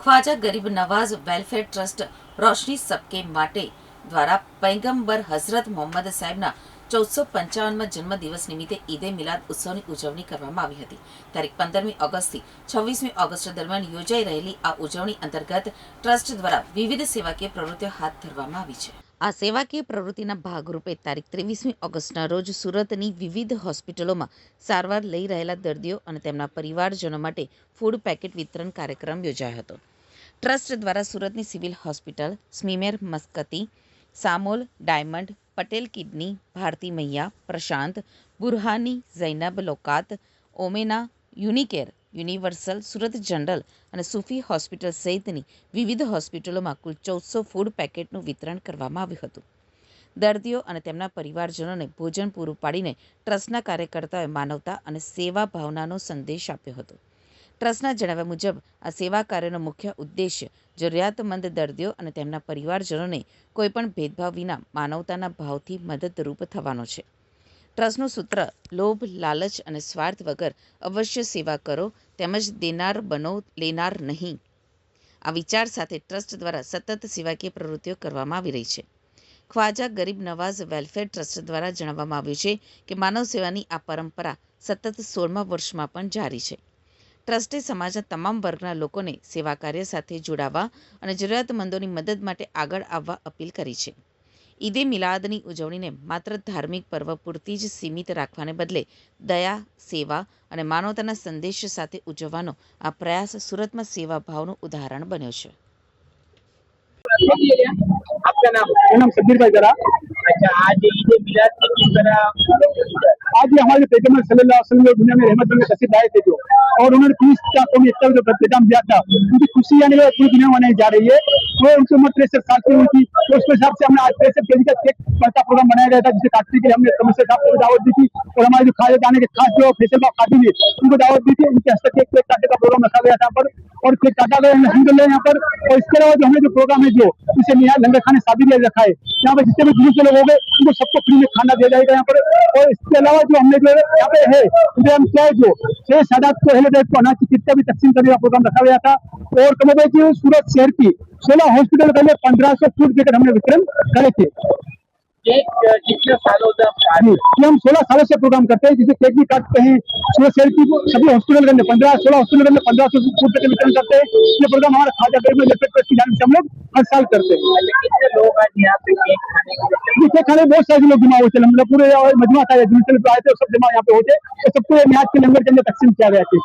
ख्वाजा गरीब Nawaz welfare trust रोशनी सबके माटे द्वारा पैगंबर हजरत मोहम्मद साहेबના 1455માં જન્મદિવસ નિમિત્તે ઈદે મિલાદ ઉત્સવની ઉજવણી કરવામાં આવી હતી। તારીખ 15મી ઓગસ્ટથી 26મી ઓગસ્ટ દરમિયાન યોજાઈ રહેલી આ ઉજવણી અંતર્ગત ટ્રસ્ટ દ્વારા વિવિધ સેવાકીય પ્રવૃત્તિઓ હાથ ધરવામાં આવી છે। આ સેવાકીય પ્રવૃત્તિના ભાગરૂપે તારીખ 23મી ઓગસ્ટના રોજ સુરતની વિવિધ હોસ્પિટલોમાં સારવાર લઈ રહેલા દર્દીઓ અને તેમના પરિવારજનો માટે ફૂડ પેકેટ વિતરણ કાર્યક્રમ યોજાયો હતો। ટ્રસ્ટ દ્વારા સુરતની સિવિલ હોસ્પિટલ, સ્મીમેર મસ્કતી, સામોલ, ડાયમંડ, પટેલ કિડની, ભારતી મૈયા, પ્રશાંત, બુરહાની, ઝૈનબ લોકાત, ઓમેના, યુનિકેર, યુનિવર્સલ, સુરત જનરલ અને સૂફી હોસ્પિટલ સહિતની વિવિધ હોસ્પિટલોમાં કુલ 1400 ફૂડ પેકેટનું વિતરણ કરવામાં આવ્યું હતું। દર્દીઓ અને તેમના પરિવારજનોને ભોજન પૂરું પાડીને ટ્રસ્ટના કાર્યકર્તાઓએ માનવતા અને સેવા ભાવનાનો સંદેશ આપ્યો હતો। ટ્રસ્ટના જણાવ્યા મુજબ આ સેવા કાર્યનો મુખ્ય ઉદ્દેશ્ય જરૂરિયાતમંદ દર્દીઓ અને તેમના પરિવારજનોને કોઈપણ ભેદભાવ વિના માનવતાના ભાવથી મદદરૂપ થવાનો છે। ટ્રસ્ટનું સૂત્ર લોભ, લાલચ અને સ્વાર્થ વગર અવશ્ય સેવા કરો તેમજ દેનાર બનો, લેનાર નહીં। આ વિચાર સાથે ટ્રસ્ટ દ્વારા સતત સેવાકીય પ્રવૃત્તિઓ કરવામાં આવી રહી છે। ખ્વાજા ગરીબ નવાઝ વેલફેર ટ્રસ્ટ દ્વારા જણાવવામાં આવ્યું છે કે માનવ સેવાની આ પરંપરા સતત 16મા વર્ષમાં પણ જારી છે। ટ્રસ્ટે સમાજના તમામ વર્ગના લોકોને સેવા કાર્ય સાથે જોડાવા અને જરૂરિયાતમંદોની મદદ માટે આગળ આવવા અપીલ કરી છે। ઈદે મિલાદની ઉજવણીને માત્ર ધાર્મિક પર્વ પૂરતી જ સીમિત રાખવાને બદલે દયા, સેવા અને માનવતાના સંદેશ સાથે ઉજવવાનો આ પ્રયાસ સુરતમાં સેવા ભાવનું ઉદાહરણ બન્યો છે। आपका नाम? मेरा नाम सब्बीर भाई जरा। अच्छा, आज ईद मिलाद की किस तरह? आज ये हमारे पैगंबर सल्लल्लाहु अलैहि वसल्लम दुनिया में रहमत बनकर तशरीफ लाए थे जो, और उन्होंने 30 का कौमी एकता जो पैगाम दिया था, उनकी खुशी यानी पूरी दुनिया में मनाई जा रही है। वो उनकी उम्र 63 साल की हुई थी, तो उसके हिसाब से हमने आज 63 केजी का केक का प्रोग्राम बनाया गया था, जिसे काटने के लिए हमने कमिश्नर साहब को दावत दी थी, और हमारे जो खाए जाने के खास जो फैसल बाग खाती है उनको दावत दी थी। उनके हस्ते केक काटने का प्रोग्राम रखा गया था पर, और केक काटा गया अल्हम्दुलिल्लाह यहाँ पर। और इसके अलावा जो हमें जो प्रोग्राम है जो इसे लंगर खाने साबित रखा है, यहाँ पर जितने भी जुलूस के लोग हो गए उनको सबको फ्री में खाना दिया जाएगा यहाँ पर। और इसके अलावा जो हमने जो यहाँ पे है हम क्या है जो 6 सादात को अहले बैत को अनाज की कितना भी तकसीम करने का प्रोग्राम रखा गया था। और कमोबेश सूरत शहर की 16 हॉस्पिटल के लिए 1500 फूड पैकेट हमने वितरण करे थे। कितने सालों से ये हम 16 सालों से प्रोग्राम करते हैं, जिसे केक भी काटते हैं। सूरत शहर की सभी हॉस्पिटल के अंदर 16 हॉस्पिटल के अंदर 1500 फूड पैकेट वितरण करते हैं। ये प्रोग्राम हमारा ख्वाजा गरीब वेलफेयर ट्रस्ट की जानिब से हम लोग हर साल करते हैं। कितने लोग आज यहाँ पे केक खाने के लिए? केक खाने बहुत सारे लोग जमा होते हैं, मतलब पूरे मजमा था, जिनसे आए थे सब जमा यहाँ पे होते, तो सबको न्याज के लंगर के अंदर तकसीम किया गया था।